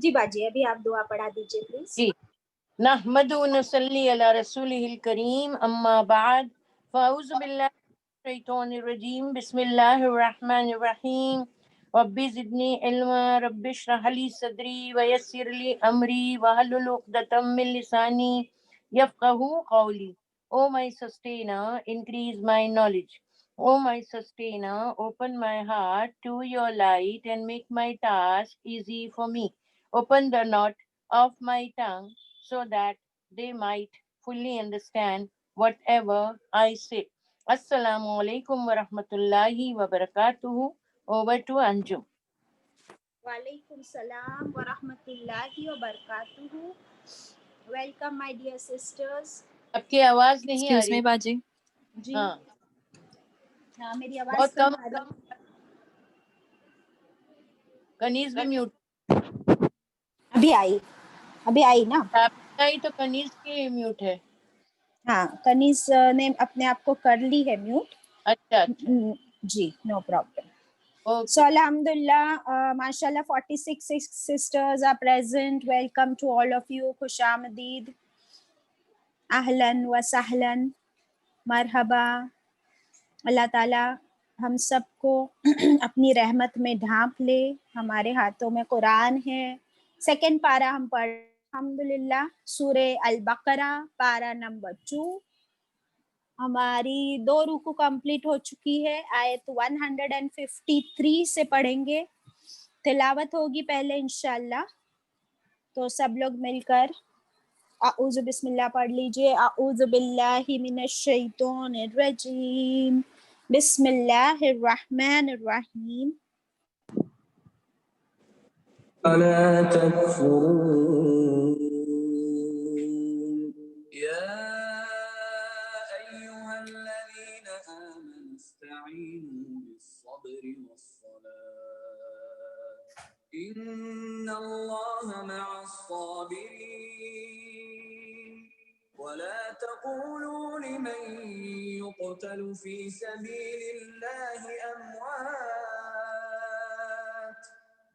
جی باجی ابھی آپ دعا پڑھا دیجیے پلیز. جی نحمد و نصلی علی رسولہ الکریم اما بعد فاعوذ باللہ من الشیطان الرجیم بسم اللہ الرحمن الرحیم رب زدنی علما رب اشرح لی صدری ویسر لی امری واحلل عقدۃ من لسانی یفقہوا قولی. O my sustainer, increase my knowledge. O my sustainer, open my heart to your light and make my task easy for me. Open the knot of my tongue so that they might fully understand whatever I say. Assalamu alaikum wa rahmatullahi wa barakatuhu. Over to Anjum. وعلیکم السلام ورحمۃ اللہ وبرکاتہ. Welcome my dear sisters. آپ کی آواز نہیں آ excuse رہی. می باجی. جی ہاں ہاں میری آواز بہت کم کم. آ رہی ہے. کنیز بھی میوٹ. ابھی آئی نا. آئی تو کنیز کی میوٹ ہے. ہاں کنیز نے اپنے آپ کو کر لی ہے میوٹ. اچھا اچھا جی no problem. Okay. So alhamdulillah, mashallah 46 sisters are present. Welcome to all of you. Khush Aamdeed. Ahlan wa sahlan. Marhaba. اللہ تعالیٰ ہم سب کو اپنی رحمت میں ڈھانپ لے. ہمارے ہاتھوں میں قرآن ہے. سیکنڈ پارہ ہم پڑھ الحمدللہ سورہ البقرہ پارہ نمبر 2. ہماری 2 رکوع کمپلیٹ ہو چکی ہے. آیت 153 سے پڑھیں گے. تلاوت ہوگی پہلے انشاءاللہ. تو سب لوگ مل کر اعوذ بسم اللہ پڑھ لیجئے. اعوذ باللہ من الشیطان الرجیم. بسم اللہ الرحمن الرحیم. ولا تكفرون يا أيها الذين آمنوا استعينوا بالصبر والصلاة إن الله مع الصابرين ولا تقولوا لمن يقتل في سبيل الله أموات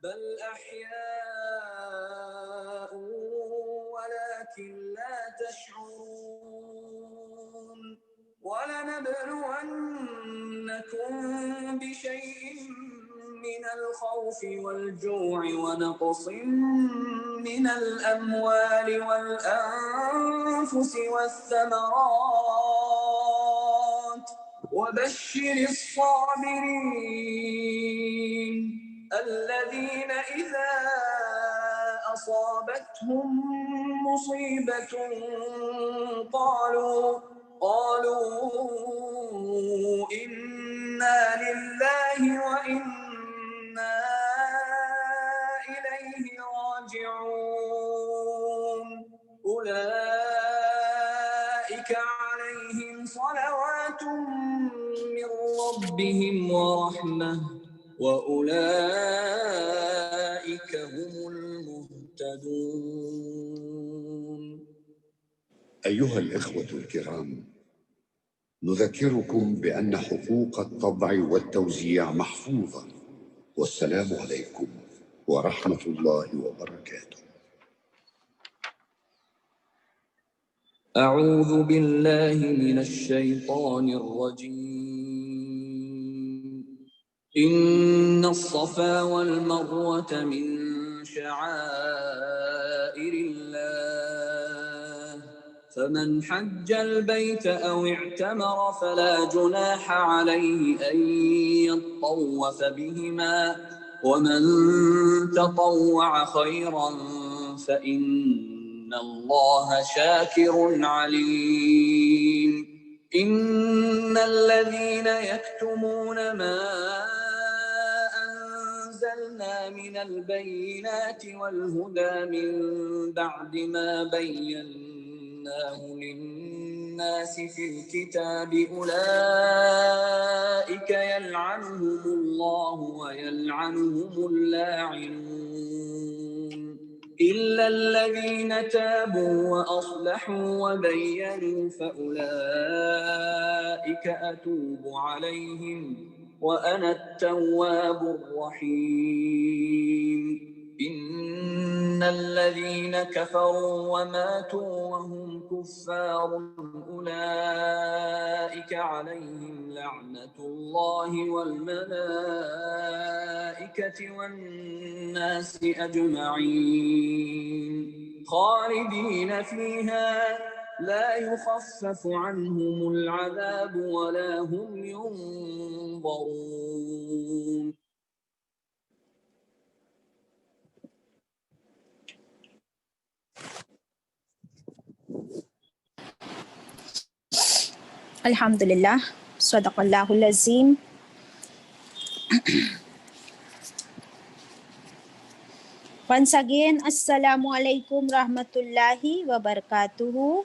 بل أحياء ولكن لا تشعرون ولنبلونكم بشيء من الخوف والجوع ونقص من الأموال والأنفس والثمرات وبشر الصابرين الذين إذا أصابتهم مصيبة قالوا إنا لله وإنا إليه راجعون أولئك عليهم صلوات من ربهم ورحمة وأولئك هم المهتدون. أيها الإخوة الكرام، نذكركم بأن حقوق الطبع والتوزيع محفوظة. والسلام عليكم ورحمة الله وبركاته. أعوذ بالله من الشيطان الرجيم. إن الصفا والمروة من شعائر الله فمن حج البيت أو اعتمر فلا جناح عليه أن يطوف بهما ومن تطوع خيرا فإن الله شاكر عليم. إن الذين يكتمون ما أنزلنا من البينات والهدى من بعد ما بيناه للناس في الكتاب أولئك يلعنهم الله ويلعنهم اللاعنون إلا الذين تابوا وأصلحوا وبينوا فأولئك أتوب عليهم وأنا التواب الرحيم. إن الذين كفروا وماتوا وهم كفار أولئك عليهم لعنة الله والملائكة والناس أجمعين خالدين فيها لا يخفف عنهم العذاب ولا هم ينظرون. Alhamdulillah. Sadaqallahul Azim. Once again, Assalamu alaikum rahmatullahi wa barakatuhu.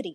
3।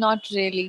Not really.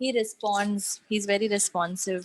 He responds. He's very responsive.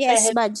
Yes, Baj.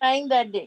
trying that day.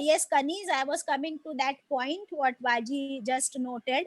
yes Kaniz, I was coming to that point what Baji just noted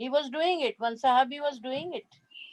He was doing it, one sahabi was doing it.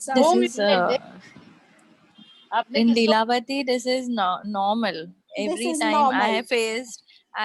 This is in Lilavati, this is normal. Every time I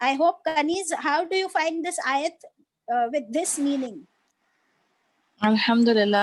I hope, Kaniz, how do you find this ayat with this meaning? Alhamdulillah,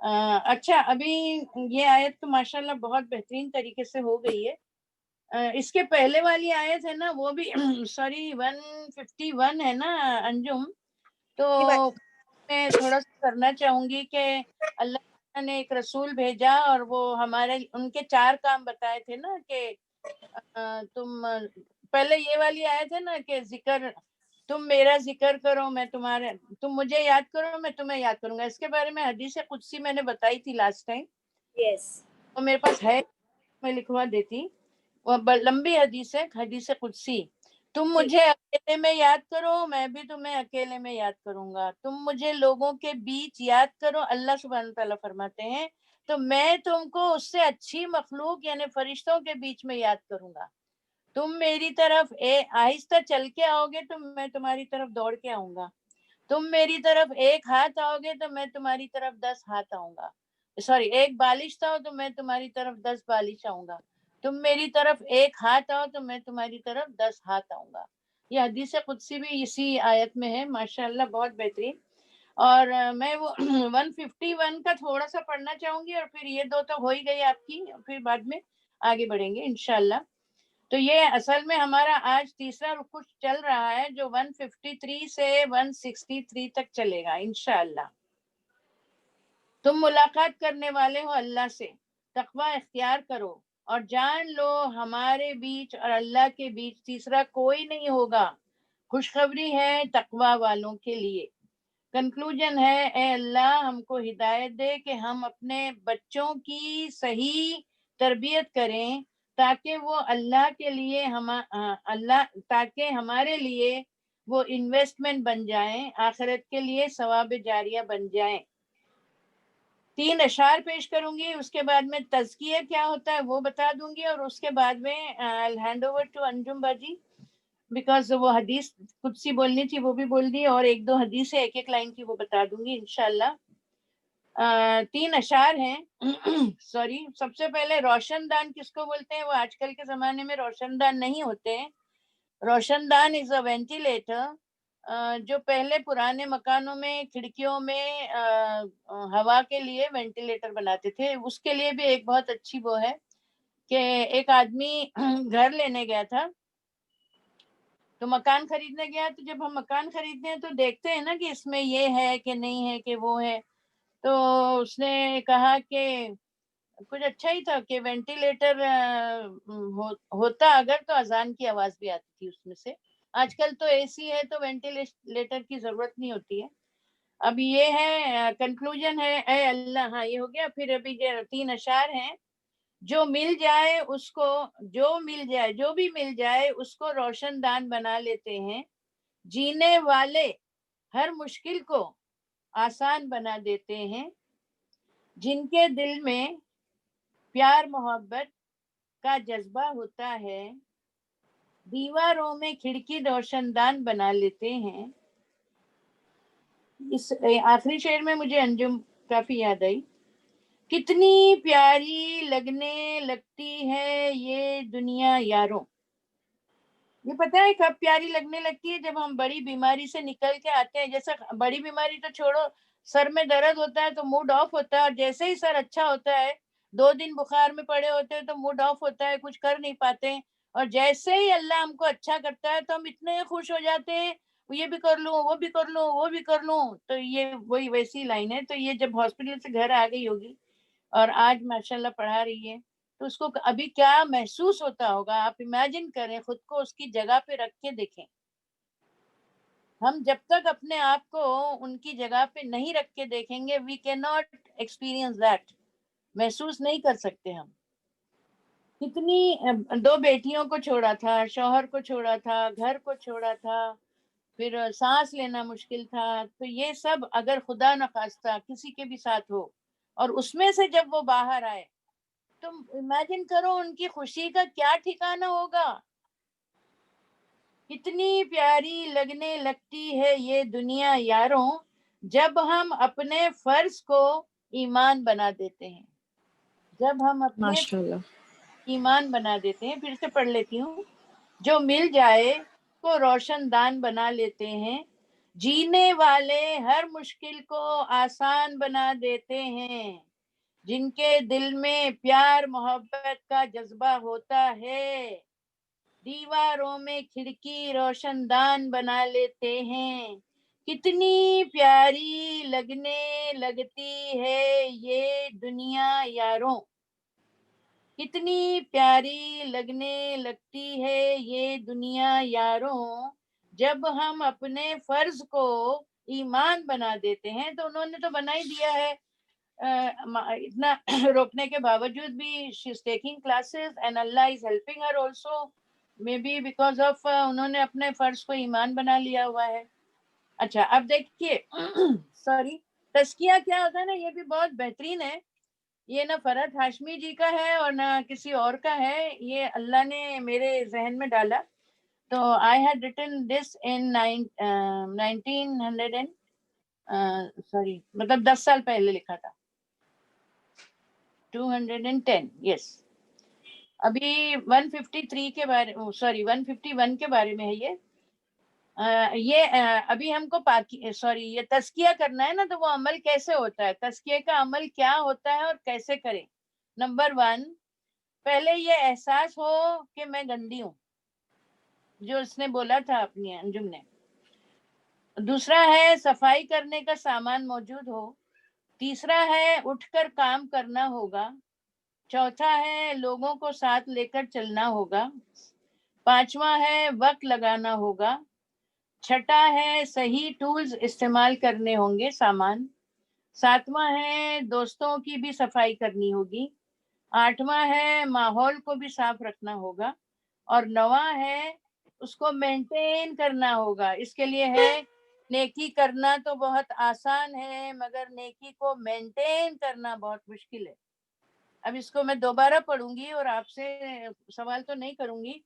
اچھا ابھی یہ آیت تو ماشاءاللہ بہت بہترین طریقے سے ہو گئی ہے. اس کے پہلے والی آیت ہے نا وہ بھی سوری 151 ہے نا انجم, تو میں تھوڑا سا کرنا چاہوں گی کہ اللہ تعالیٰ نے ایک رسول بھیجا اور وہ ہمارے ان کے 4 کام بتائے تھے نا کہ تم پہلے یہ والی آیت ہے نا کہ ذکر, تم میرا ذکر کرو میں تمہارے, تم مجھے یاد کرو میں تمہیں یاد کروں گا. اس کے بارے میں حدیث قدسی میں نے بتائی تھی لاسٹ ٹائم, وہ میرے پاس ہے, میں لکھوا دیتی, وہ لمبی حدیث ہے, حدیث قدسی. تم مجھے اکیلے میں یاد کرو میں بھی تمہیں اکیلے میں یاد کروں گا, تم مجھے لوگوں کے بیچ یاد کرو, اللہ سبحانہ تعالیٰ فرماتے ہیں, تو میں تم کو اس سے اچھی مخلوق یعنی فرشتوں کے بیچ میں یاد کروں گا. تم میری طرف آہستہ چل کے آؤ گے تو میں تمہاری طرف دوڑ کے آؤں گا, تم میری طرف 1 ہاتھ آؤ گے تو میں تمہاری طرف 10 ہاتھ آؤں گا, سوری 1 بالش آؤ تو میں تمہاری طرف 10 بالش آؤں گا, تم میری طرف 1 ہاتھ آؤ تو میں تمہاری طرف 10 ہاتھ آؤں گا. یہ حدیث قدسی بھی اسی آیت میں ہے, ماشاءاللہ بہت بہترین. اور میں وہ 151 کا تھوڑا سا پڑھنا چاہوں گی اور پھر یہ 2 تو ہو ہی گئی آپ کی, پھر بعد میں آگے بڑھیں گے انشاءاللہ. تو یہ اصل میں ہمارا آج تیسرا رکوع چل رہا ہے جو 153 سے 163 تک چلے گا انشاءاللہ. تم ملاقات کرنے والے ہو اللہ سے, تقوی اختیار کرو اور جان لو ہمارے بیچ اور اللہ کے بیچ تیسرا کوئی نہیں ہوگا. خوشخبری ہے تقوی والوں کے لیے. کنکلوژن ہے, اے اللہ ہم کو ہدایت دے کہ ہم اپنے بچوں کی صحیح تربیت کریں تاکہ وہ اللہ کے لیے تاکہ ہمارے لیے وہ انویسٹمنٹ بن جائیں, آخرت کے لیے ثواب جاریہ بن جائیں. 3 اشعار پیش کروں گی, اس کے بعد میں تزکیہ کیا ہوتا ہے وہ بتا دوں گی, اور اس کے بعد میں ہینڈ اوور ٹو انجم باجی, بیکاز وہ حدیث قدسی بولنی تھی وہ بھی بول دی, اور 1-2 حدیث ہے 1-1 لائن کی وہ بتا دوں گی انشاءاللہ. 3 اشعار ہیں. سوری, سب سے پہلے روشن دان کس کو بولتے ہیں؟ وہ آج کل کے زمانے میں روشن دان نہیں ہوتے ہیں. روشن دان از اے وینٹیلیٹر, جو پہلے پرانے مکانوں میں کھڑکیوں میں ہوا کے لیے وینٹیلیٹر بناتے تھے. اس کے لیے بھی ایک بہت اچھی وہ ہے کہ ایک آدمی گھر لینے گیا تھا, تو مکان خریدنے گیا, تو جب ہم مکان خریدتے ہیں تو دیکھتے ہیں نا کہ اس میں یہ ہے کہ نہیں ہے کہ وہ ہے, تو اس نے کہا کہ کچھ اچھا ہی تھا کہ وینٹیلیٹر ہوتا اگر تو اذان کی آواز بھی آتی تھی اس میں سے. آج کل تو اے سی ہے تو وینٹیلیٹر کی ضرورت نہیں ہوتی ہے. اب یہ ہے کنکلوژن ہے, اے اللہ, ہاں یہ ہو گیا. پھر ابھی 3 اشعار ہیں. جو مل جائے اس کو, جو بھی مل جائے اس کو روشن دان بنا لیتے ہیں, جینے والے ہر مشکل کو آسان بنا دیتے ہیں, جن کے دل میں پیار محبت کا جذبہ ہوتا ہے, دیواروں میں کھڑکی روشن دان بنا لیتے ہیں. اس آخری شعر میں مجھے انجم کافی یاد آئی. کتنی پیاری لگنے لگتی ہے یہ دنیا یاروں. یہ پتہ ہے کب پیاری لگنے لگتی ہے؟ جب ہم بڑی بیماری سے نکل کے آتے ہیں. جیسے بڑی بیماری تو چھوڑو, سر میں درد ہوتا ہے تو موڈ آف ہوتا ہے, اور جیسے ہی سر اچھا ہوتا ہے 2 دن بخار میں پڑے ہوتے ہیں تو موڈ آف ہوتا ہے, کچھ کر نہیں پاتے ہیں, اور جیسے ہی اللہ ہم کو اچھا کرتا ہے تو ہم اتنے خوش ہو جاتے ہیں, یہ بھی کر لوں وہ بھی کر لوں وہ بھی کر لوں. تو یہ وہی ویسی لائن ہے. تو یہ جب ہاسپٹل سے گھر آ گئی ہوگی اور آج ماشاءاللہ پڑھا رہی ہے تو اس کو ابھی کیا محسوس ہوتا ہوگا, آپ امیجن کریں, خود کو اس کی جگہ پہ رکھ کے دیکھیں. ہم جب تک اپنے آپ کو ان کی جگہ پہ نہیں رکھ کے دیکھیں گے, we can not experience that, محسوس نہیں کر سکتے ہم. کتنی 2 بیٹیوں کو چھوڑا تھا, شوہر کو چھوڑا تھا, گھر کو چھوڑا تھا, پھر سانس لینا مشکل تھا. تو یہ سب اگر خدا نخواستہ کسی کے بھی ساتھ ہو اور اس میں سے جب وہ باہر آئے, تم امیجن کرو ان کی خوشی کا کیا ٹھکانہ ہوگا. کتنی پیاری لگنے لگتی ہے یہ دنیا یاروں, جب ہم اپنے فرض کو ایمان بنا دیتے ہیں. جب ہم اپنے ایمان بنا دیتے ہیں. پھر سے پڑھ لیتی ہوں. جو مل جائے کو روشن دان بنا لیتے ہیں, جینے والے ہر مشکل کو آسان بنا دیتے ہیں، جن کے دل میں پیار محبت کا جذبہ ہوتا ہے، دیواروں میں کھڑکی روشن دان بنا لیتے ہیں۔ کتنی پیاری لگنے لگتی ہے یہ دنیا یاروں، کتنی پیاری لگنے لگتی ہے یہ دنیا یاروں، جب ہم اپنے فرض کو ایمان بنا دیتے ہیں۔ تو انہوں نے تو بنا ہی دیا ہے، اتنا روکنے کے باوجود بھی she is taking classes and اللہ is helping her also, maybe because of انہوں نے اپنے فرض کو ایمان بنا لیا ہوا ہے۔ اچھا اب دیکھیے سوری، تزکیہ کیا ہوتا ہے نا، یہ بھی بہت بہترین ہے، یہ نہ فرحت ہاشمی جی کا ہے اور نہ کسی اور کا ہے، یہ اللہ نے میرے ذہن میں ڈالا۔ تو I had written this in 1900 sorry مطلب 10 سال پہلے لکھا تھا، 210 یس۔ ابھی 153 کے بارے سوری 151 کے بارے میں ہے یہ ابھی ہم کو یہ تزکیہ کرنا ہے نا، تو وہ عمل کیسے ہوتا ہے، تزکیہ کا عمل کیا ہوتا ہے اور کیسے کریں۔ نمبر 1، پہلے یہ احساس ہو کہ میں گندی ہوں، جو اس نے بولا تھا اپنی انجم نے۔ دوسرا ہے صفائی کرنے کا سامان موجود ہو۔ تیسرا ہے اٹھ کر کام کرنا ہوگا۔ چوتھا ہے لوگوں کو ساتھ لے کر چلنا ہوگا۔ پانچواں ہے وقت لگانا ہوگا۔ چھٹا ہے صحیح ٹولز استعمال کرنے ہوں گے، سامان۔ ساتواں ہے دوستوں کی بھی صفائی کرنی ہوگی۔ آٹھواں ہے ماحول کو بھی صاف رکھنا ہوگا۔ اور نواں ہے اس کو مینٹین کرنا ہوگا۔ اس کے لیے ہے نیکی کرنا تو بہت آسان ہے، مگر نیکی کو مینٹین کرنا بہت مشکل ہے۔ اب اس کو میں دوبارہ پڑھوں گی اور آپ سے سوال تو نہیں کروں گی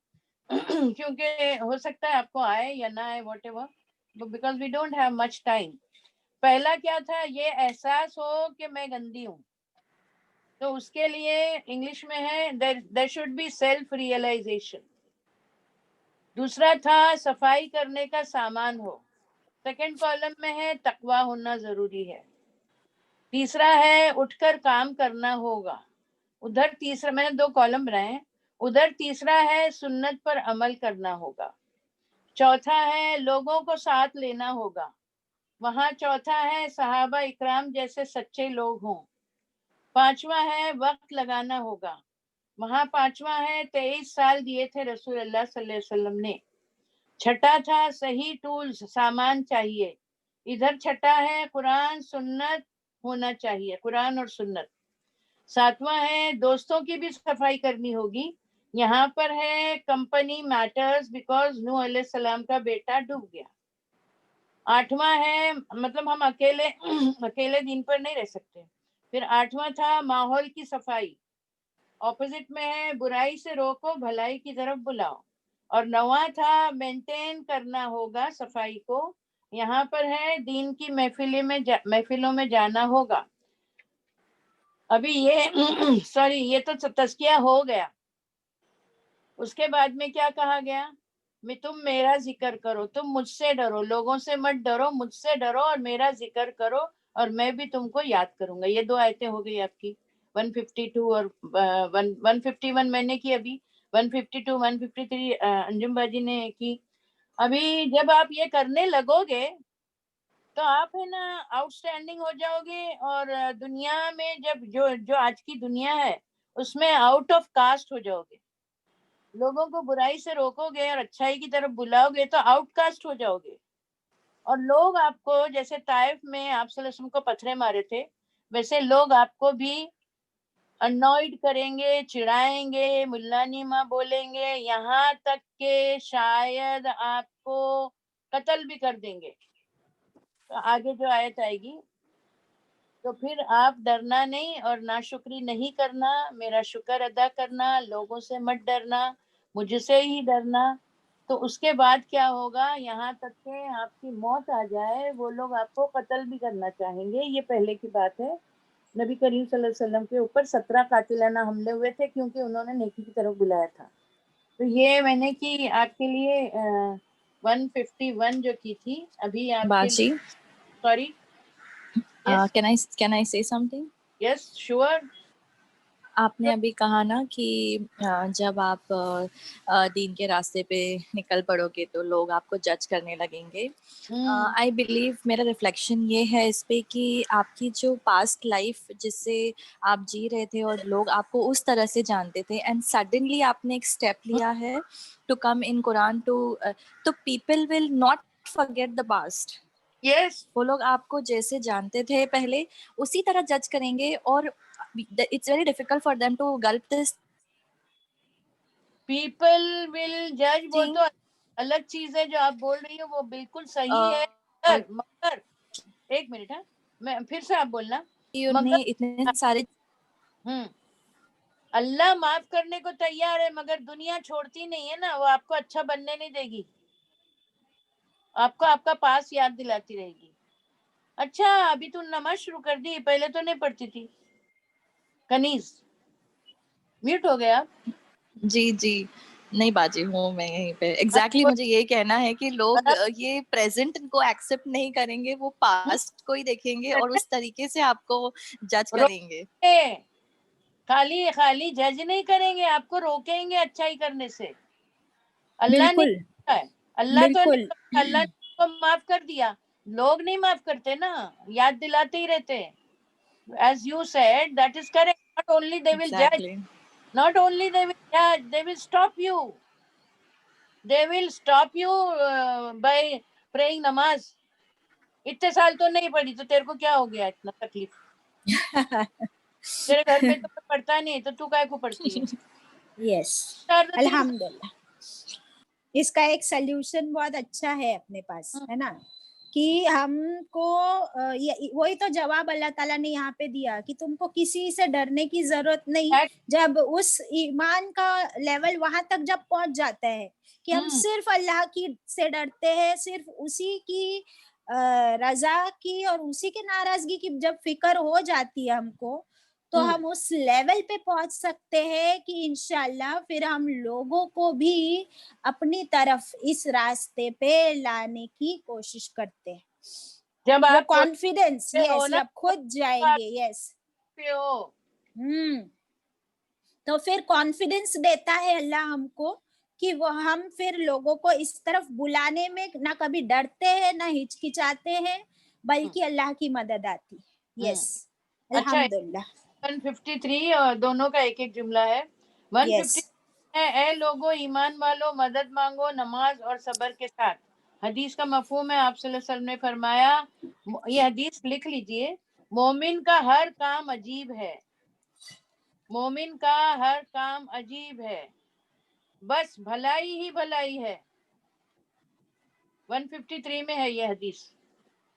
کیونکہ ہو سکتا ہے آپ کو آئے یا نہ آئے، what ever, because we don't have much time. پہلا کیا تھا، یہ احساس ہو کہ میں گندی ہوں، تو اس کے لیے انگلش میں ہے there should be self realization۔ دوسرا تھا صفائی کرنے کا سامان ہو، سیکنڈ کالم میں ہے تقویٰ ہونا ضروری ہے۔ تیسرا ہے اٹھ کر کام کرنا ہوگا، ادھر تیسرا میں نے 2 کالم بنائے ہیں، ادھر تیسرا ہے سنت پر عمل کرنا ہوگا۔ چوتھا ہے لوگوں کو ساتھ لینا ہوگا، وہاں چوتھا ہے صحابہ اکرام جیسے سچے لوگ ہوں۔ پانچواں ہے وقت لگانا ہوگا، وہاں پانچواں ہے 23 سال دیے تھے رسول اللہ صلی اللہ علیہ وسلم نے۔ چھٹا تھا صحیح ٹولز سامان چاہیے، ادھر چھٹا ہے قرآن سنت ہونا چاہیے، قرآن اور سنت۔ ساتواں ہے دوستوں کی بھی صفائی کرنی ہوگی، یہاں پر ہے کمپنی میٹرز بیکاز نوح علیہ السلام کا بیٹا ڈوب گیا۔ آٹھواں ہے مطلب ہم اکیلے دین پر نہیں رہ سکتے۔ پھر آٹھواں تھا ماحول کی صفائی، اپوزٹ میں ہے برائی سے روکو بھلائی کی طرف بلاؤ۔ اور نواں تھا مینٹین کرنا ہوگا صفائی کو، یہاں پر ہے دین کی محفلوں میں جانا ہوگا۔ ابھی یہ سوری یہ تو تزکیہ ہو گیا، اس کے بعد میں کیا کہا گیا، میں تم میرا ذکر کرو، تم مجھ سے ڈرو، لوگوں سے مت ڈرو، مجھ سے ڈرو اور میرا ذکر کرو اور میں بھی تم کو یاد کروں گا۔ یہ 2 آیتیں ہو گئی آپ کی 152 اور 151 میں نے کی، ابھی 152 153 انجم باجی نے کی۔ ابھی جب آپ یہ کرنے لگو گے تو آپ ہے نا آؤٹ اسٹینڈنگ ہو جاؤ گے، اور دنیا میں جب جو آج کی دنیا ہے اس میں آؤٹ آف کاسٹ ہو جاؤ گے۔ لوگوں کو برائی سے روکو گے اور اچھائی کی طرف بلاؤ گے تو آؤٹ کاسٹ ہو جاؤ گے، اور لوگ آپ کو جیسے طائف میں آپ صلی اللہ علیہ وسلم کو پتھرے مارے تھے، ویسے لوگ آپ کو بھی انوائڈ کریں گے، چڑھائیں گے، ملا نیما بولیں گے، یہاں تک کہ شاید آپ کو قتل بھی کر دیں گے۔ تو آگے جو آیت آئے گی، تو پھر آپ ڈرنا نہیں اور ناشکری نہیں کرنا، میرا شکر ادا کرنا، لوگوں سے مت ڈرنا، مجھ سے ہی ڈرنا۔ تو اس کے بعد کیا ہوگا، یہاں تک کہ آپ کی موت آ جائے وہ لوگ آپ کو قتل بھی کرنا چاہیں گے۔ یہ پہلے کی بات ہے، نبی کریم صلی اللہ علیہ وسلم کے اوپر 17 قاتلانہ حملے ہوئے تھے کیونکہ انہوں نے نیکی کی طرف بلایا تھا۔ تو یہ میں نے کی آپ کے لیے 151 جو کی تھی ابھی آپ کے باجی sorry can I say something? یس شور. آپ نے ابھی کہا نا کہ جب آپ دین کے راستے پہ نکل پڑو گے تو لوگ آپ کو جج کرنے لگیں گے. آئی بلیو میرا ریفلیکشن یہ ہے اس پہ کہ آپ کی جو پاسٹ لائف جس سے آپ جی رہے تھے اور لوگ آپ کو اس طرح سے جانتے تھے اینڈ سڈنلی آپ نے ایک اسٹیپ لیا ہے ٹو کم ان قرآن تو people will not forget the past. یس وہ لوگ آپ کو جیسے جانتے تھے پہلے اسی طرح جج کریں گے اور it's very difficult for them to gulp this people will جج. وہ thing. تو الگ چیز ہے جو آپ بول رہی ہو وہ بالکل صحیح ہے. مگر ایک منٹ ہے میں پھر سے آپ بولنا. مگر اتنے سارے اللہ معاف کرنے کو تیار ہے مگر دنیا چھوڑتی نہیں ہے نا. وہ آپ کو اچھا بننے نہیں دے گی. آپ کو آپ کا پاس یاد دلاتی رہے گی. اچھا ابھی تو نماز شروع کر دی, پہلے تو نہیں پڑھتی تھی. کنیز میوٹ ہو گیا. جی نہیں باجی ہوں میں یہیں پہ ایگزیکٹلی مجھے یہ کہنا ہے کہ لوگ یہ پریزنٹ کو ایکسپٹ نہیں کریں گے, وہ پاسٹ کو ہی دیکھیں گے اور اس طریقے سے آپ کو جج کریں گے. خالی جج نہیں کریں گے, آپ کو روکیں گے اچھائی کرنے سے. اللہ نے بالکل اللہ تو بالکل اللہ نے کو معاف کر دیا, لوگ نہیں معاف کرتے نا, یاد دلاتے ہی رہتے. As you said, that is correct. Not only they will judge, exactly not only they will judge, they will stop you. They will stop you by praying namaz. اتنے سال تو نہیں پڑھی تو تیرے کو کیا ہو گیا اتنا تکلیف؟ تیرے گھر میں تو کوئی پڑھتا نہیں تو تو کائے کو پڑھتی ہے؟ یس الحمدللہ. اس کا ایک سلیوشن بہت اچھا ہے اپنے پاس, ہے نا, کہ ہم کو وہی تو جواب اللہ تعالیٰ نے یہاں پہ دیا کہ تم کو کسی سے ڈرنے کی ضرورت نہیں. جب اس ایمان کا لیول وہاں تک جب پہنچ جاتا ہے کہ ہم صرف اللہ کی سے ڈرتے ہیں, صرف اسی کی رضا کی اور اسی کے ناراضگی کی جب فکر ہو جاتی ہے ہم کو, تو ہم اس لیول پہ پہنچ سکتے ہیں کہ انشاءاللہ پھر ہم لوگوں کو بھی اپنی طرف اس راستے پہ لانے کی کوشش کرتے ہیں. جب وہ آپ کانفیڈینس, یس, جب خود جائیں گے, یس, تو پھر کانفیڈینس دیتا ہے اللہ ہم کو کہ وہ ہم پھر لوگوں کو اس طرف بلانے میں نہ کبھی ڈرتے ہیں نہ ہچکچاتے ہیں, بلکہ اللہ کی مدد آتی ہے. یس الحمدللہ. 153 اور دونوں کا ایک ایک جملہ ہے. 153 اے لوگو ایمان والو مدد مانگو نماز اور صبر کے ساتھ. حدیث کا مفہوم ہے, آپ صلی اللہ علیہ وسلم نے فرمایا, یہ حدیث لکھ لیجئے, مومن کا ہر کام عجیب ہے, مومن کا ہر کام عجیب ہے, بس بھلائی ہی بھلائی ہے. 153 میں ہے یہ حدیث.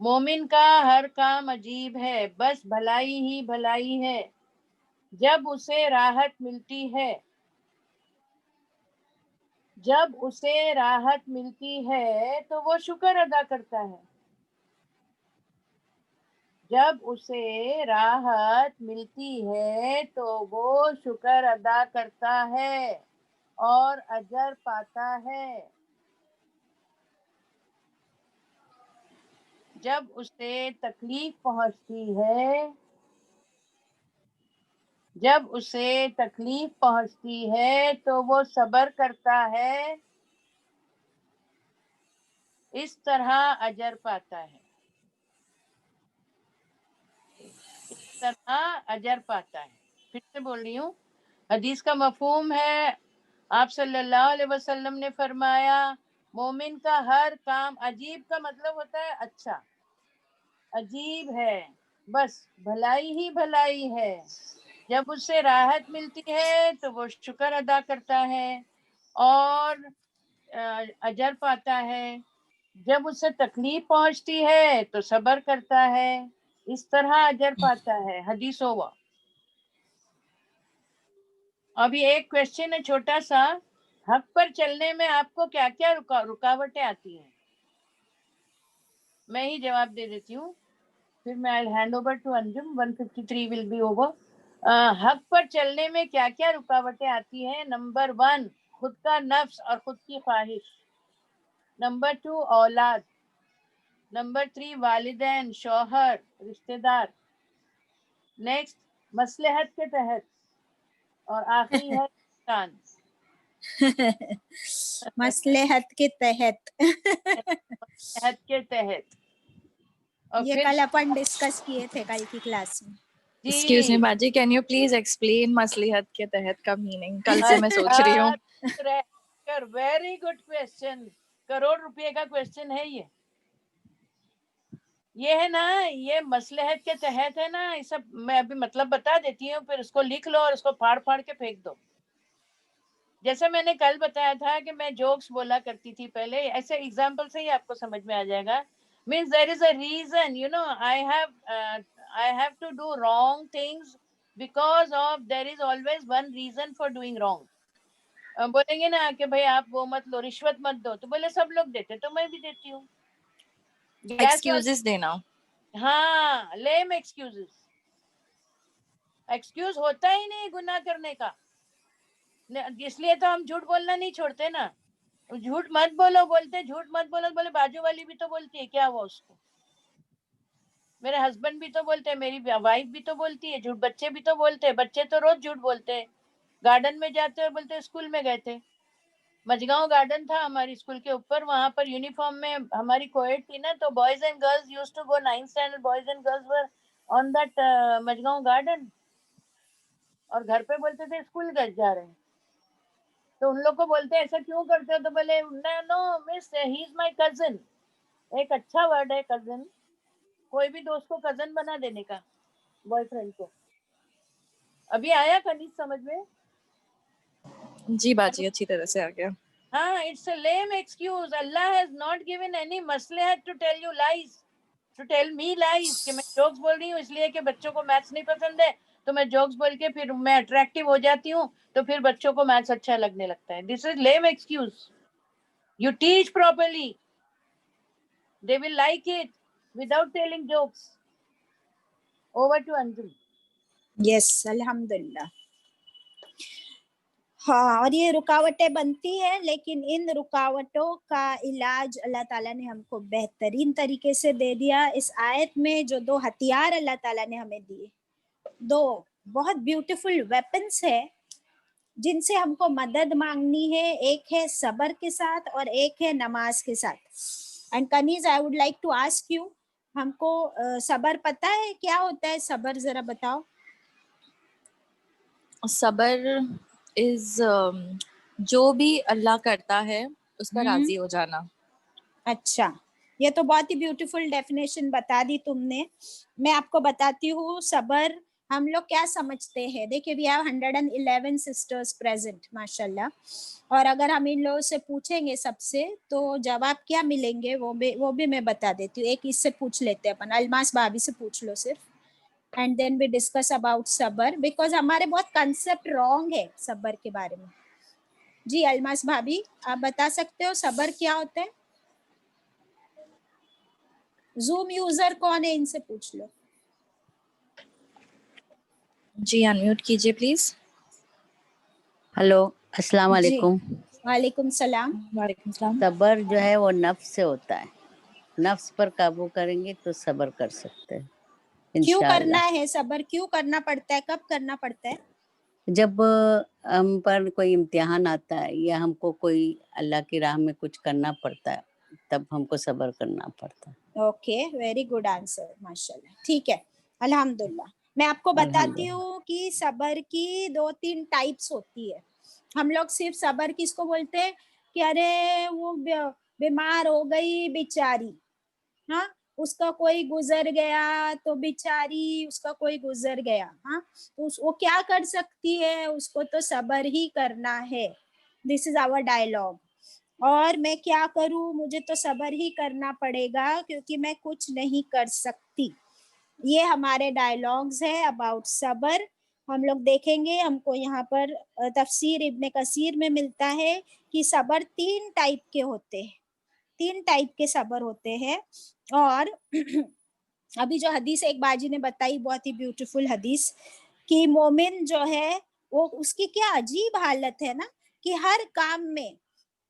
مومن کا ہر کام عجیب ہے, بس بھلائی ہی بھلائی ہے. جب اسے راحت ملتی ہے, جب اسے راحت ملتی ہے تو وہ شکر ادا کرتا ہے. جب اسے راحت ملتی ہے تو وہ شکر ادا کرتا ہے اور اجر پاتا ہے. جب اسے تکلیف پہنچتی ہے, جب اسے تکلیف پہنچتی ہے تو وہ صبر کرتا ہے, اس طرح اجر پاتا ہے. اس طرح اجر پاتا ہے. پھر سے بول رہی ہوں, حدیث کا مفہوم ہے, آپ صلی اللہ علیہ وسلم نے فرمایا, مومن کا ہر کام عجیب کا مطلب ہوتا ہے اچھا, عجیب ہے, بس بھلائی ہی بھلائی ہے. جب اس سے راحت ملتی ہے تو وہ شکر ادا کرتا ہے اور اجر پاتا ہے. جب اس سے تکلیف پہنچتی ہے تو صبر کرتا ہے, اس طرح اجر پاتا ہے. حدیث ہوا. ابھی ایک کوشچن ہے چھوٹا سا, حق پر چلنے میں آپ کو کیا کیا رکاوٹیں آتی ہیں؟ میں ہی جواب دے دیتی ہوں, پھر میں I'll hand over to Anjum. 153 will be over. حق پر چلنے میں کیا کیا رکاوٹیں آتی ہیں؟ نمبر 1, خود کا نفس اور خود کی خواہش. نمبر 2 اولاد، نمبر 3 والدین، شوہر، رشتہ دار، نیکسٹ مصلحت کے تحت، اور آخری ہے انسان. مصلحت کے تحت. مصلحت کے تحت. اور یہ پھر کل اپن ڈسکس کیے تھے کل کی کلاس میں. ایکسکیوز می باجی, کین یو پلیز ایکسپلین مصلحت کے تحت کا میننگ؟ کل سے میں سوچ رہی ہوں. Very good question. کروڑ روپے کا کوشچن ہے یہ ہے نا, یہ مصلحت کے تحت ہے نا. یہ سب میں ابھی مطلب بتا دیتی ہوں, پھر اس کو لکھ لو اور اس کو پھاڑ پھاڑ کے پھینک دو. جیسے میں نے کل بتایا تھا کہ میں جوکس بولا کرتی تھی پہلے, ایسے ایگزامپل سے ہی آپ کو سمجھ میں آ جائے گا. Means there is a reason, you know, I have to do wrong things because of there is always one reason for doing wrong. بولیں گے نا کہ بھائی آپ وہ مت لو, رشوت مت دو, تو بولے سب لوگ دیتے تو میں بھی دیتی ہوں. ایکسکیوزز دینا. ہاں, لیم ایکسکیوزز. ایکسکیوز ہوتا ہی نہیں گناہ کرنے کا, اس لیے تو ہم جھوٹ بولنا نہیں چھوڑتے نا. جھوٹ مت بولو بولتے, جھوٹ مت بولو بولے بازو والی بھی تو بولتی ہے, کیا ہوا اس کو. میرے ہسبینڈ بھی تو بولتے ہیں, میری وائف بھی تو بولتی ہے جھوٹ, بچے بھی تو بولتے ہیں, بچے تو روز جھوٹ بولتے ہیں. گارڈن میں جاتے اور بولتے اسکول میں گئے تھے. مجگاؤں گارڈن تھا ہماری اسکول کے اوپر, وہاں پر یونیفارم میں ہماری کوئٹ تھی نا, تو boys and girls used to go 9th standard, boys and girls were on that Mazgaon garden. اور گھر پہ بولتے تھے اسکول جا رہے ہیں. تو ان لوگ کو بولتے ایسا کیوں کرتے ہو, تو بولے نو مس ہی از مائی کزن. ایک اچھا ورڈ ہے کزن, کوئی بھی دوست کو کزن بنا دینے کا, بوائے فرینڈ کو. ابھی آیا کنیز سمجھ میں؟ جی باجی, اچھی طرح سے آ گیا. ہاں, it's a lame excuse. Allah has not given any مصلحت to tell you lies, to tell me lies, کہ میں جوکس بول رہی ہوں اس لیے کہ بچوں کو میتھس نہیں پسند ہے, تو میں جوکس بول کے پھر میں اٹریکٹیو ہو جاتی ہوں, تو پھر بچوں کو میتھس اچھا لگنے لگتا ہے. This is lame excuse. You teach properly, they will like it without telling jokes. Over to Anjum. یس, الحمدللہ. ہاں, اور یہ رکاوٹیں بنتی ہیں, لیکن ان رکاوٹوں کا علاج اللہ تعالیٰ نے ہم کو بہترین طریقے سے دے دیا. اس آیت میں جو 2 ہتھیار اللہ تعالیٰ نے ہمیں دیے, 2 بہت بیوٹیفل ویپنس ہے جن سے ہم کو مدد مانگنی ہے. ایک ہے صبر کے ساتھ اور ایک ہے نماز کے ساتھ. And Kaneez, I would like to ask you, ہم کو صبر پتہ ہے کیا ہوتا ہے؟ صبر ذرا بتاؤ. صبر از جو بھی اللہ کرتا ہے اس کا راضی ہو جانا. اچھا, یہ تو بہت ہی بیوٹیفل ڈیفینیشن بتا دی تم نے. میں آپ کو بتاتی ہوں صبر ہم لوگ کیا سمجھتے ہیں. دیکھیے, وی ہیو 111 سسٹرز پریزنٹ ماشاء اللہ, اور اگر ہم ان لوگوں سے پوچھیں گے سب سے تو جواب کیا ملیں گے وہ بھی میں بتا دیتی ہوں. ایک اس سے پوچھ لیتے ہیں اپن, الماس بھابھی سے پوچھ لو صرف, and then we discuss about صبر, بیکاز ہمارے بہت کنسپٹ رانگ ہے صبر کے بارے میں. جی الماس بھابھی, آپ بتا سکتے ہو صبر کیا ہوتا ہے؟ زوم یوزر کون ہے, ان سے پوچھ لو. جی انمیوٹ کیجیے پلیز. ہلو, السلام جی, علیکم. وعلیکم السلام. وعلیکم السلام. صبر جو ہے وہ نفس سے ہوتا ہے. نفس پر قابو کریں گے تو صبر کر سکتے ہیں کیوں انشاءاللہ. کرنا ہے صبر, کیوں کرنا پڑتا ہے, کب کرنا پڑتا ہے؟ جب ہم پر کوئی امتحان آتا ہے یا ہم کو کوئی اللہ کی راہ میں کچھ کرنا پڑتا ہے, تب ہم کو صبر کرنا پڑتا ہے. اوکے, ویری گڈ آنسر, ماشاء اللہ. ٹھیک ہے, الحمدللہ. میں آپ کو بتاتی الحمدللہ. ہوں کہ صبر کی 2-3 ٹائپس ہوتی ہے. ہم لوگ صرف صبر کس کو بولتے ہیں کہ ارے وہ بیمار ہو گئی بیچاری, ہاں اس کا کوئی گزر گیا تو بیچاری, اس کا کوئی گزر گیا, ہاں تو وہ کیا کر سکتی ہے, اس کو تو صبر ہی کرنا ہے. This is our dialogue. اور میں کیا کروں, مجھے تو صبر ہی کرنا پڑے گا کیونکہ میں کچھ نہیں کر سکتی. یہ ہمارے ڈائلاگز ہے اباؤٹ صبر. ہم لوگ دیکھیں گے, ہم کو یہاں پر تفسیر ابن کثیر میں ملتا ہے کہ صبر 3 ٹائپ کے ہوتے ہیں, 3 ٹائپ کے صبر ہوتے ہیں. اور ابھی جو حدیث ایک باجی نے بتائی, بہت ہی بیوٹیفل حدیث, کہ مومن جو ہے وہ اس کی کیا عجیب حالت ہے نا, کہ ہر کام میں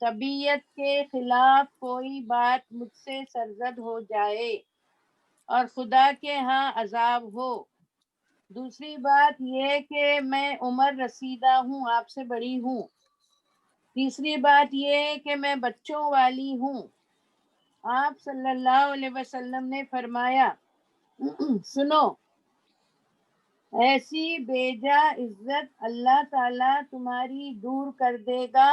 طبیعت کے خلاف کوئی بات مجھ سے سرزد ہو جائے اور خدا کے ہاں عذاب ہو. دوسری بات یہ کہ میں عمر رسیدہ ہوں، آپ سے بڑی ہوں. تیسری بات یہ کہ میں بچوں والی ہوں. آپ صلی اللہ علیہ وسلم نے فرمایا سنو، ایسی بیجا عزت اللہ تعالیٰ تمہاری دور کر دے گا،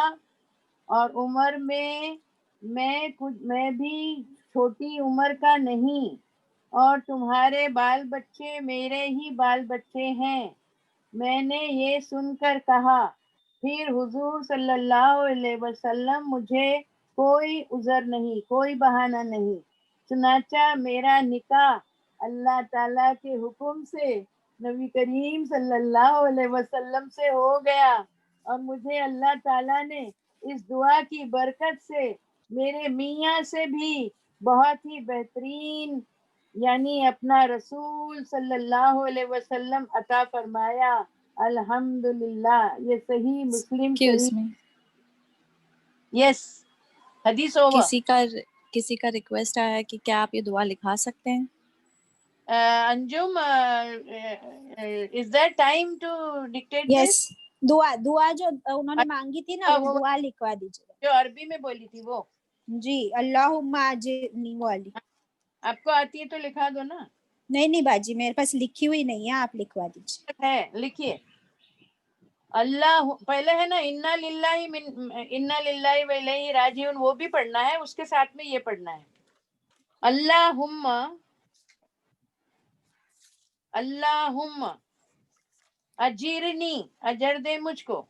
اور عمر میں بھی چھوٹی عمر کا نہیں، اور تمہارے بال بچے میرے ہی بال بچے ہیں. میں نے یہ سن کر کہا پھر حضور صلی اللہ علیہ وسلم مجھے کوئی عذر نہیں، کوئی بہانہ نہیں. چنانچہ میرا نکاح اللہ تعالیٰ کے حکم سے نبی کریم صلی اللہ علیہ وسلم سے ہو گیا، اور مجھے اللہ تعالیٰ نے اس دعا کی برکت سے میرے میاں سے بھی بہت ہی بہترین یعنی اپنا رسول صلی اللہ علیہ وسلم عطا فرمایا. الحمدللہ. یہ صحیح مسلم Excuse صحیح. me. یس، حدیث اوور. کسی کا ریکویسٹ آیا ہے کہ کیا آپ یہ دعا لکھا سکتے ہیں؟ انجم، is there time to dictate yes, this؟ دعا جو انہوں نے مانگی تھی نا، وہ دعا لکھوا دیجیے. جو عربی میں بولی تھی وہ جی، اللہم اجرنی والی. آپ کو آتی ہے تو لکھا دو نا. نہیں باجی، میرے پاس لکھی ہوئی نہیں ہے، آپ لکھوا دیجیے. ہے، لکھیے. اللہ پہلے ہے نا، انا للہ و الیہ راجعون، وہ بھی پڑھنا ہے، اس کے ساتھ میں یہ پڑھنا ہے. اللہم اجرنی، اجر دے مجھ کو.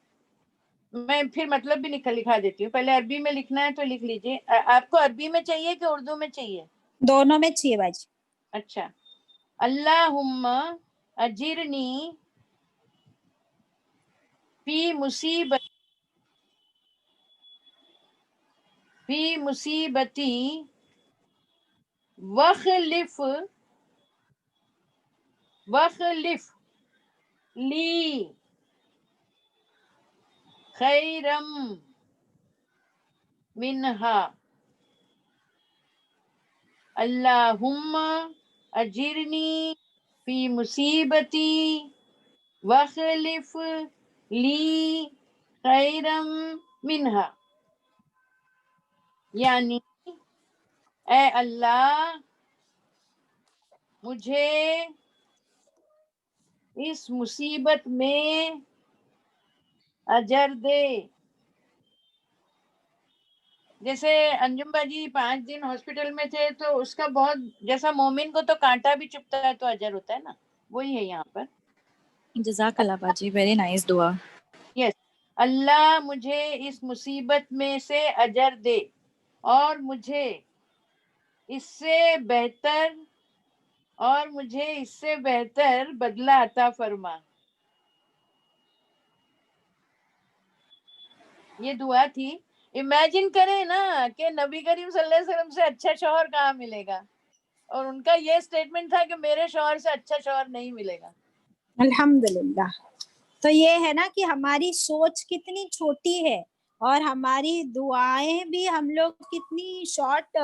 میں پھر مطلب بھی لکھا دیتی ہوں. پہلے عربی میں لکھنا ہے تو لکھ لیجیے. آپ کو عربی میں چاہیے کہ اردو میں چاہیے؟ دونوں میں چاہیے باجی. اچھا. اللہم اجرنی فی مصیبتی وخلف لی خیرم منہا. اللہم اجرنی فی مصیبتی وخلف لی خیرم منہا. یعنی اے اللہ مجھے اس مصیبت میں اجر دے. جیسے انجم باجی 5 دن ہاسپٹل میں تھے تو اس کا بہت، جیسا مومن کو تو کانٹا بھی چپتا ہے تو اجر ہوتا ہے نا، وہی ہے یہاں پر. جزاک اللہ باجی، ویری نائس دعا. یس. اللہ مجھے اس مصیبت میں سے اجر دے اور مجھے اس سے بہتر بدلہ عطا فرما. یہ دعا تھی. امیجن کریں نا کہ نبی کریم صلی اللہ علیہ وسلم سے اچھا شوہر کہاں ملے گا، اور ان کا یہ سٹیٹمنٹ تھا کہ میرے شوہر سے اچھا شوہر نہیں ملے گا. الحمدللہ. تو یہ ہے نا کہ ہماری سوچ کتنی چھوٹی ہے، اور ہماری دعائیں بھی ہم لوگ کتنی شارٹ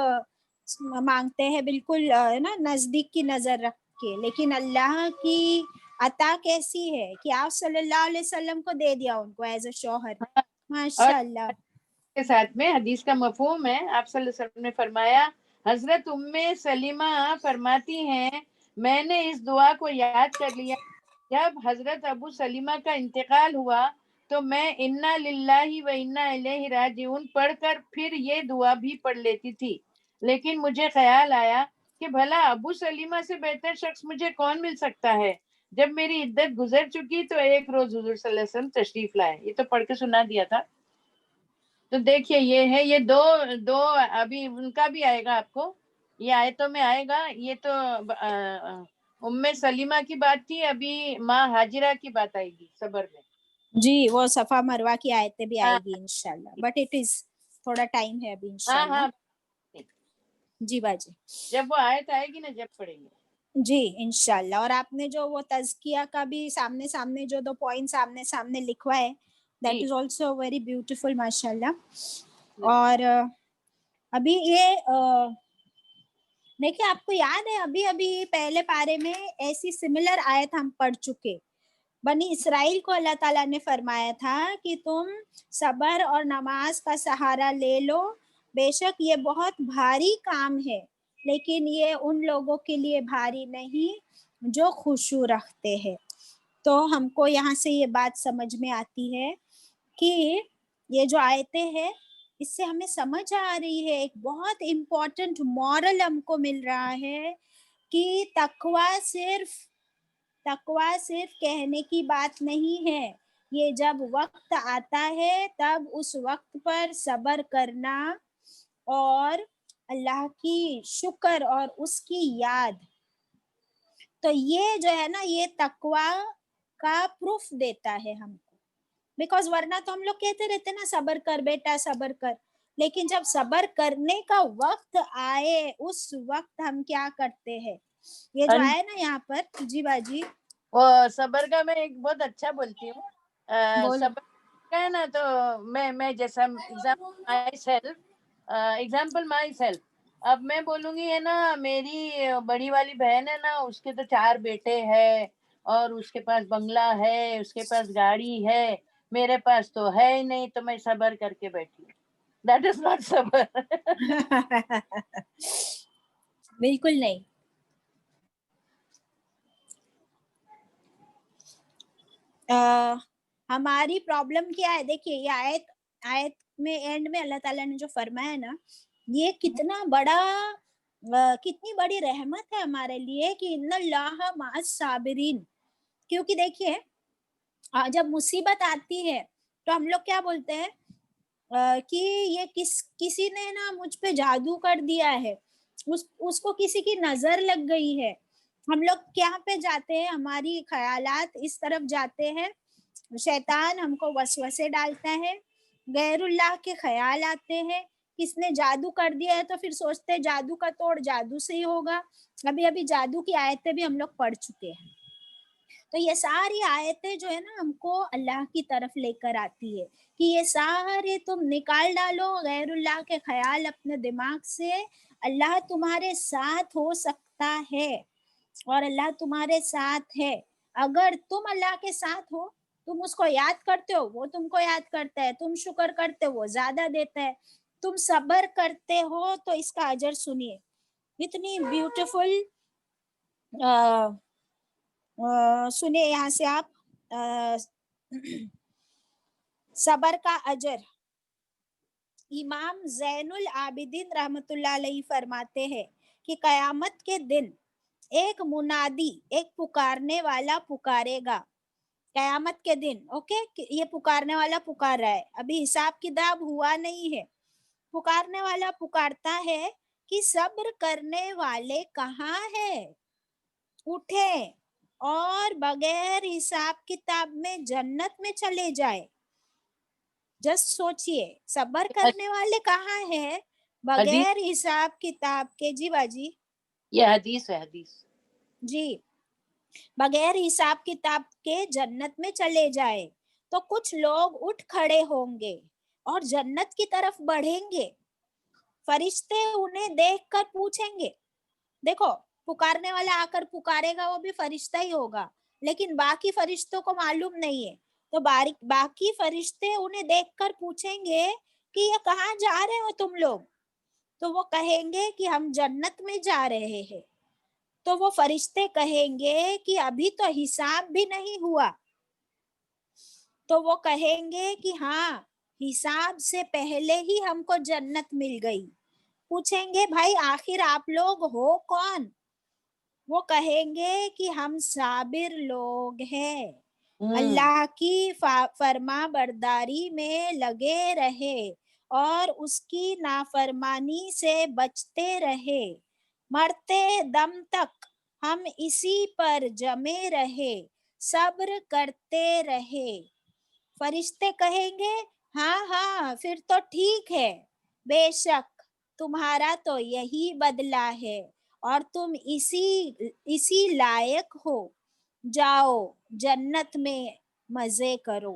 مانگتے ہیں، بالکل نا نزدیک کی نظر رکھ کے. لیکن اللہ کی عطا کیسی ہے کہ آپ صلی اللہ علیہ وسلم کو دے دیا ان کو ایز اے شوہر. ماشاء اللہ. کے ساتھ میں حدیث کا مفہوم ہے. آپ صلی اللہ علیہ وسلم نے فرمایا، حضرت سلیمہ فرماتی ہیں میں نے اس دعا کو یاد کر لیا. جب حضرت ابو سلیمہ کا انتقال ہوا تو میں انا للہ و انا الیہ راجعون پڑھ کر پھر یہ دعا بھی پڑھ لیتی تھی. لیکن مجھے خیال آیا کہ بھلا ابو سلیمہ سے بہتر شخص مجھے کون مل سکتا ہے. جب میری عدت گزر چکی تو ایک روز حضور صلی اللہ علیہ وسلم تشریف لائے. یہ تو پڑھ کے سنا دیا تھا. تو دیکھیے یہ ہے، یہ دو ابھی ان کا بھی آئے گا، آپ کو یہ آیتوں میں آئے گا. یہ تو ام سلیمہ کی بات تھی، ابھی ماں ہاجرہ کی بات آئے گی صبر میں. جی، وہ صفا مروہ کی آیتیں بھی آئے گی انشاءاللہ، بٹ اٹ از تھوڑا ٹائم ہے ابھی انشاءاللہ. ہاں جی باجی، جب وہ آیت آئے گی نا جب پڑھیں گے. جی انشاءاللہ. اور آپ نے جو وہ تزکیہ کا بھی سامنے جو 2 پوائنٹ سامنے لکھوا ہے، that is also very beautiful ماشاءاللہ. اور ابھی یہ دیکھیں آپ کو یاد ہے ابھی ابھی پہلے پارے میں ایسی سملر آیت ہم پڑھ چکے. بنی اسرائیل کو اللہ تعالیٰ نے فرمایا تھا کہ تم صبر اور نماز کا سہارا لے لو، بے شک یہ بہت بھاری کام ہے، لیکن یہ ان لوگوں کے لیے بھاری نہیں جو خشوع رکھتے ہیں. تو ہم کو یہاں سے یہ بات سمجھ میں آتی ہے کہ یہ جو آیتیں ہیں اس سے ہمیں سمجھ آ رہی ہے، ایک بہت امپورٹنٹ مورل ہم کو مل رہا ہے کہ تقویٰ صرف کہنے کی بات نہیں ہے، یہ جب وقت آتا ہے تب اس وقت پر صبر کرنا اور اللہ کی شکر اور اس کی یاد، تو یہ جو ہے نا یہ تقویٰ کا پروف دیتا ہے ہم کو. بیکاز ورنہ تو ہم لوگ کہتے رہتے نا صبر کر بیٹا صبر کر، لیکن جب صبر کرنے کا وقت آئے اس وقت ہم کیا کرتے ہیں. یہ جو آئے نا یہاں پر جی باجی وہ صبر کا میں ایک بہت اچھا بولتی ہوں. بولو. صبر کا ہے نا، تو میں جیسا ایگزامپل مائی سیلف، اب میں بولوں گی ہے نا میری بڑی والی بہن ہے نا، اس کے تو 4 بیٹے ہیں اور اس کے پاس بنگلہ ہے، اس کے پاس گاڑی ہے، میرے پاس تو ہے ہی نہیں، تو میں صبر کر کے بیٹھی ہوں. دیٹ از ناٹ صبر. بالکل نہیں. ہماری پرابلم کیا ہے، دیکھیے یہ آیت میں اینڈ میں اللہ تعالیٰ نے جو فرمایا نا، یہ کتنا بڑا کتنی بڑی رحمت ہے ہمارے لیے کہ ان اللہ مع الصابرین. کیونکہ دیکھیے جب مصیبت آتی ہے تو ہم لوگ کیا بولتے ہیں کہ یہ کسی نے نا مجھ پہ جادو کر دیا ہے، اس کو کسی کی نظر لگ گئی ہے. ہم لوگ کیا پہ جاتے ہیں، ہماری خیالات اس طرف جاتے ہیں، شیطان ہم کو وسوسے ڈالتا ہے، غیر اللہ کے خیال آتے ہیں، کس نے جادو کر دیا ہے تو پھر سوچتے جادو کا توڑ جادو سے ہی ہوگا. ابھی جادو کی آیتیں بھی ہم لوگ پڑھ چکے ہیں. تو یہ ساری آیتیں جو ہے نا ہم کو اللہ کی طرف لے کر آتی ہے کہ یہ سارے تم نکال ڈالو غیر اللہ کے خیال اپنے دماغ سے. اللہ تمہارے ساتھ ہو سکتا ہے اور اللہ تمہارے ساتھ ہے. اگر تم اللہ کے ساتھ ہو، تم اس کو یاد کرتے ہو وہ تم کو یاد کرتا ہے، تم شکر کرتے ہو وہ زیادہ دیتا ہے، تم صبر کرتے ہو تو اس کا اجر سنیے. اتنی بیوٹیفل سنیے یہاں سے آپ صبر کا اجر. امام زین العابدین رحمت اللہ علیہ فرماتے ہیں کہ قیامت کے دن ایک منادی، ایک پکارنے والا پکارے گا. قیامت کے دن یہ پکارنے والا پکار رہا ہے، ابھی حساب کتاب ہوا نہیں ہے. پکارنے والا پکارتا ہے کہ صبر کرنے والے کہاں ہے، اٹھے اور بغیر حساب کتاب میں جنت میں چلے جائے. جسٹ سوچئے صبر کرنے والے کہاں ہیں بغیر حساب کتاب کے. جی باجی یہ حدیث ہے، حدیث جی، بغیر حساب کتاب کے جنت میں چلے جائے. تو کچھ لوگ اٹھ کھڑے ہوں گے اور جنت کی طرف بڑھیں گے. فرشتے انہیں دیکھ کر پوچھیں گے، دیکھو پکارنے والا آ کر پکارے گا وہ بھی فرشتہ ہی ہوگا، لیکن باقی فرشتوں کو معلوم نہیں ہے. تو باقی فرشتے انہیں دیکھ کر پوچھیں گے کہ یہ کہاں جا رہے ہو تم لوگ. تو وہ کہیں گے کہ ہم جنت میں جا رہے ہیں. تو وہ فرشتے کہیں گے کہ ابھی تو حساب بھی نہیں ہوا. تو وہ کہیں گے کہ ہاں حساب سے پہلے ہی ہم کو جنت مل گئی. پوچھیں گے بھائی آخر آپ لوگ ہو کون؟ وہ کہیں گے کہ ہم صابر لوگ ہیں، اللہ کی فرما برداری میں لگے رہے اور اس کی نافرمانی سے بچتے رہے، مرتے دم تک ہم اسی پر جمے رہے، صبر کرتے رہے. فرشتے کہیں گے ہاں پھر تو ٹھیک ہے، بے شک تمہارا تو یہی بدلہ ہے اور تم اسی لائق ہو، جاؤ جنت میں مزے کرو.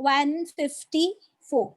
154